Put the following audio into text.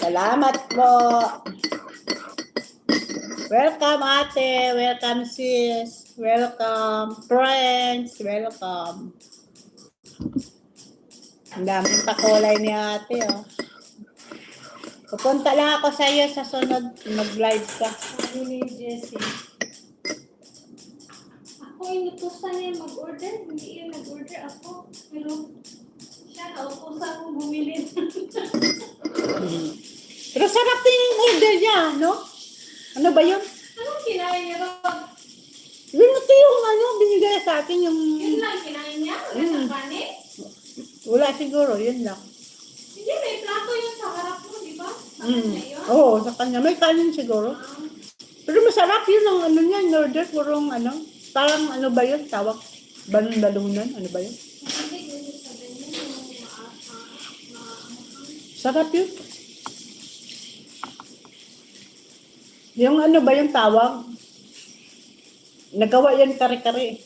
Salamat po. Welcome ate, welcome sis, welcome friends, welcome. Ang daming pakulay ni ate oh. Pupunta lang ako sa iyo sa sunod, mag-live ka. Sabi ni Jessie. Ako inutusan niya mag-order, hindi yun nag-order ako. Pero siya nautusan kong bumili. Pero sarap din yung order niya, no? Ano ba yun? Anong kinain niya Rob? Yun ito yung ano, binigay sa akin yung... Yun lang kinain niya? Wala sa kanin? Wala siguro, yun lang. Hindi, may plato yun sa harap mo, di ba? Sa kanya yun? Oo, sa kanya. May kanin siguro. Pero masarap yun ang ano niya, in order. Purong ano, parang ano ba yun? Tawag, balon-balunan? Ano ba yun? Hindi, hindi sa ganyan yung Sarap yun. Yung ano ba yung tawag? Nagawa yan kare-kare.